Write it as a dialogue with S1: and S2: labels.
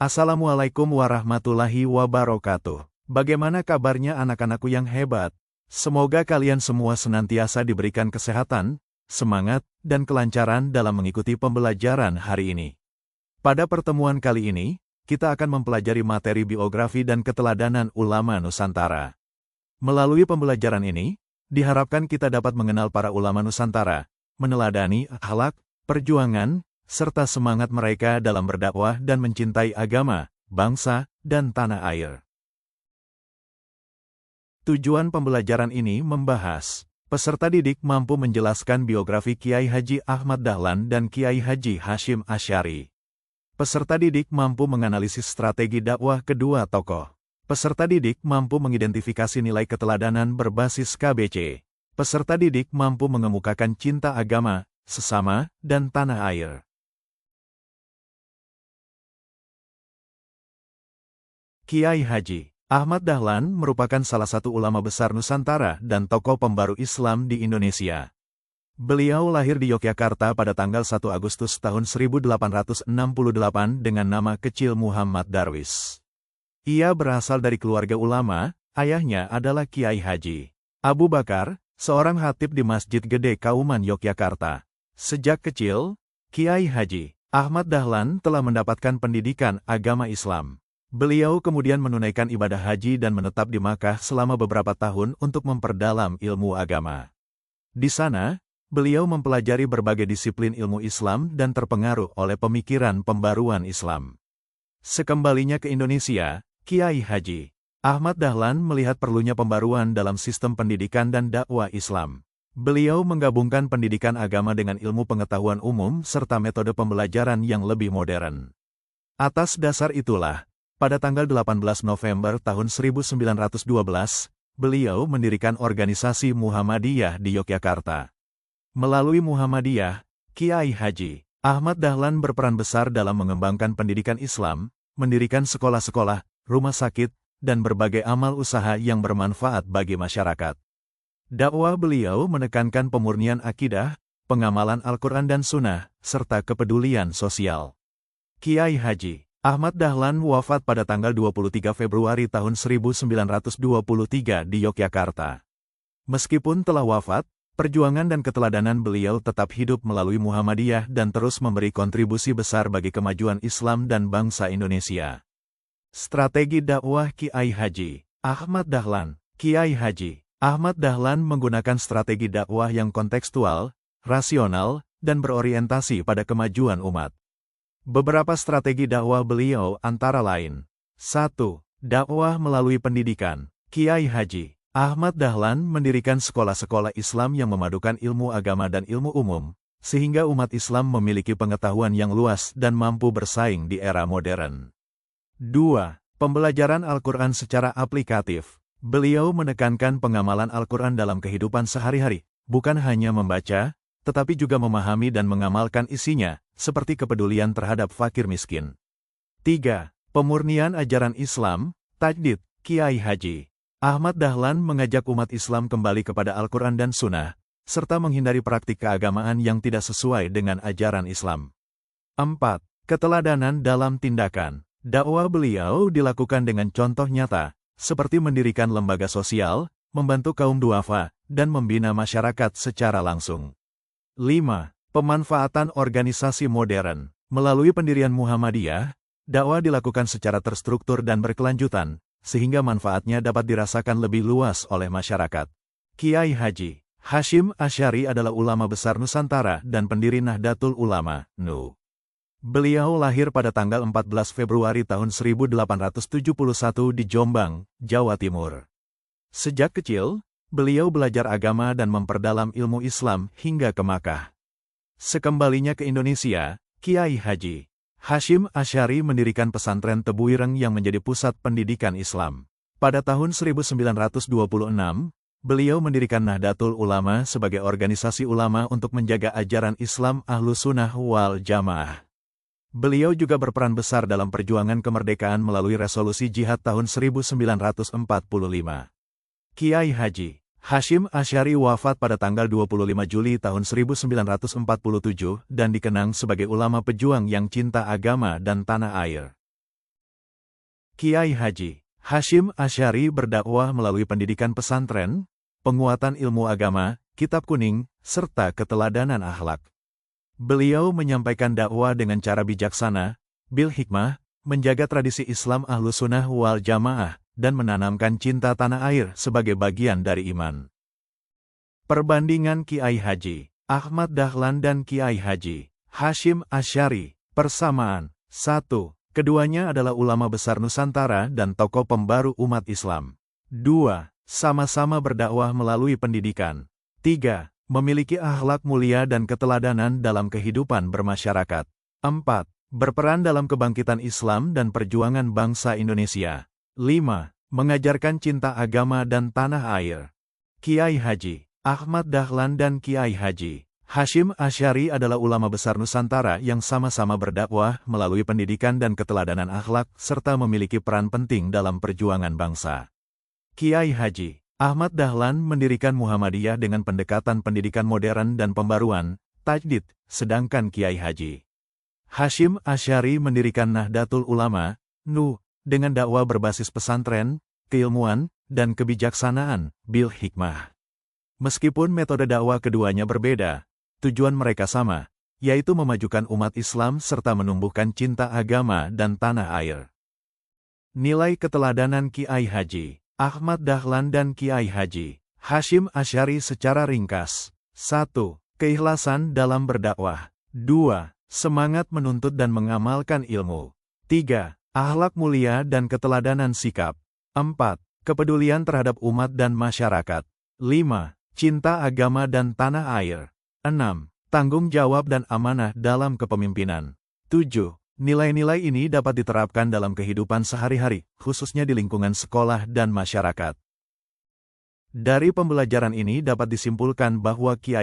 S1: Assalamualaikum warahmatullahi wabarakatuh. Bagaimana kabarnya anak-anakku yang hebat? Semoga kalian semua senantiasa diberikan kesehatan, semangat, dan kelancaran dalam mengikuti pembelajaran hari ini. Pada pertemuan kali ini, kita akan mempelajari materi biografi dan keteladanan ulama Nusantara. Melalui pembelajaran ini, diharapkan kita dapat mengenal para ulama Nusantara, meneladani akhlak, perjuangan, serta semangat mereka dalam berdakwah dan mencintai agama, bangsa, dan tanah air. Tujuan pembelajaran ini membahas, peserta didik mampu menjelaskan biografi Kiai Haji Ahmad Dahlan dan Kiai Haji Hashim Asy'ari. Peserta didik mampu menganalisis strategi dakwah kedua tokoh. Peserta didik mampu mengidentifikasi nilai keteladanan berbasis KBC. Peserta didik mampu mengemukakan cinta agama, sesama, dan tanah air. Kiai Haji Ahmad Dahlan merupakan salah satu ulama besar Nusantara dan tokoh pembaru Islam di Indonesia. Beliau lahir di Yogyakarta pada tanggal 1 Agustus tahun 1868 dengan nama kecil Muhammad Darwis. Ia berasal dari keluarga ulama, ayahnya adalah Kiai Haji Abu Bakar, seorang khatib di Masjid Gede Kauman Yogyakarta. Sejak kecil, Kiai Haji Ahmad Dahlan telah mendapatkan pendidikan agama Islam. Beliau kemudian menunaikan ibadah haji dan menetap di Makkah selama beberapa tahun untuk memperdalam ilmu agama. Di sana, beliau mempelajari berbagai disiplin ilmu Islam dan terpengaruh oleh pemikiran pembaruan Islam. Sekembalinya ke Indonesia, Kiai Haji Ahmad Dahlan melihat perlunya pembaruan dalam sistem pendidikan dan dakwah Islam. Beliau menggabungkan pendidikan agama dengan ilmu pengetahuan umum serta metode pembelajaran yang lebih modern. Atas dasar itulah, pada tanggal 18 November tahun 1912, beliau mendirikan organisasi Muhammadiyah di Yogyakarta. Melalui Muhammadiyah, Kiai Haji Ahmad Dahlan berperan besar dalam mengembangkan pendidikan Islam, mendirikan sekolah-sekolah, rumah sakit, dan berbagai amal usaha yang bermanfaat bagi masyarakat. Dakwah beliau menekankan pemurnian akidah, pengamalan Al-Quran dan Sunnah, serta kepedulian sosial. Kiai Haji Ahmad Dahlan wafat pada tanggal 23 Februari tahun 1923 di Yogyakarta. Meskipun telah wafat, perjuangan dan keteladanan beliau tetap hidup melalui Muhammadiyah dan terus memberi kontribusi besar bagi kemajuan Islam dan bangsa Indonesia. Strategi dakwah Kiai Haji Ahmad Dahlan. Kiai Haji Ahmad Dahlan menggunakan strategi dakwah yang kontekstual, rasional, dan berorientasi pada kemajuan umat. Beberapa strategi dakwah beliau antara lain. 1. Dakwah melalui pendidikan. Kiai Haji Ahmad Dahlan mendirikan sekolah-sekolah Islam yang memadukan ilmu agama dan ilmu umum, sehingga umat Islam memiliki pengetahuan yang luas dan mampu bersaing di era modern. 2. Pembelajaran Al-Quran secara aplikatif. Beliau menekankan pengamalan Al-Quran dalam kehidupan sehari-hari, bukan hanya membaca, tetapi juga memahami dan mengamalkan isinya, seperti kepedulian terhadap fakir miskin. 3. Pemurnian ajaran Islam, tajdid. Kiai Haji Ahmad Dahlan mengajak umat Islam kembali kepada Al-Quran dan Sunnah, serta menghindari praktik keagamaan yang tidak sesuai dengan ajaran Islam. 4. Keteladanan dalam tindakan. Dakwah beliau dilakukan dengan contoh nyata, seperti mendirikan lembaga sosial, membantu kaum duafa, dan membina masyarakat secara langsung. 5. Pemanfaatan organisasi modern. Melalui pendirian Muhammadiyah, dakwah dilakukan secara terstruktur dan berkelanjutan, sehingga manfaatnya dapat dirasakan lebih luas oleh masyarakat. Kiai Haji Hashim Asy'ari adalah ulama besar Nusantara dan pendiri Nahdlatul Ulama, NU. Beliau lahir pada tanggal 14 Februari tahun 1871 di Jombang, Jawa Timur. Sejak kecil, beliau belajar agama dan memperdalam ilmu Islam hingga ke Makkah. Sekembalinya ke Indonesia, Kiai Haji Hashim Asy'ari mendirikan pesantren Tebu Ireng yang menjadi pusat pendidikan Islam. Pada tahun 1926, beliau mendirikan Nahdlatul Ulama sebagai organisasi ulama untuk menjaga ajaran Islam Ahlussunnah wal Jamaah. Beliau juga berperan besar dalam perjuangan kemerdekaan melalui resolusi jihad tahun 1945. Kiai Haji Hashim Asy'ari wafat pada tanggal 25 Juli tahun 1947 dan dikenang sebagai ulama pejuang yang cinta agama dan tanah air. Kiai Haji Hasyim Asy'ari berdakwah melalui pendidikan pesantren, penguatan ilmu agama, kitab kuning, serta keteladanan akhlak. Beliau menyampaikan dakwah dengan cara bijaksana, bil hikmah, menjaga tradisi Islam Ahlussunnah wal Jamaah, dan menanamkan cinta tanah air sebagai bagian dari iman. Perbandingan Kiai Haji Ahmad Dahlan dan Kiai Haji Hasyim Asy'ari. Persamaan. 1. Keduanya adalah ulama besar Nusantara dan tokoh pembaru umat Islam. 2. Sama-sama berdakwah melalui pendidikan. 3. Memiliki akhlak mulia dan keteladanan dalam kehidupan bermasyarakat. 4. Berperan dalam kebangkitan Islam dan perjuangan bangsa Indonesia. 5. Mengajarkan cinta agama dan tanah air. Kiai Haji Ahmad Dahlan dan Kiai Haji Hasyim Asy'ari adalah ulama besar Nusantara yang sama-sama berdakwah melalui pendidikan dan keteladanan akhlak serta memiliki peran penting dalam perjuangan bangsa. Kiai Haji Ahmad Dahlan mendirikan Muhammadiyah dengan pendekatan pendidikan modern dan pembaruan, tajdid, sedangkan Kiai Haji Hasyim Asy'ari mendirikan Nahdlatul Ulama, NU, dengan dakwah berbasis pesantren, keilmuan, dan kebijaksanaan, bil hikmah. Meskipun metode dakwah keduanya berbeda, tujuan mereka sama, yaitu memajukan umat Islam serta menumbuhkan cinta agama dan tanah air. Nilai keteladanan Kiai Haji Ahmad Dahlan dan Kiai Haji Hasyim Asy'ari secara ringkas. 1. Keikhlasan dalam berdakwah. 2. Semangat menuntut dan mengamalkan ilmu. 3. Akhlak mulia dan keteladanan sikap. 4. Kepedulian terhadap umat dan masyarakat. 5. Cinta agama dan tanah air. 6. Tanggung jawab dan amanah dalam kepemimpinan. 7. Nilai-nilai ini dapat diterapkan dalam kehidupan sehari-hari, khususnya di lingkungan sekolah dan masyarakat. Dari pembelajaran ini dapat disimpulkan bahwa Kiai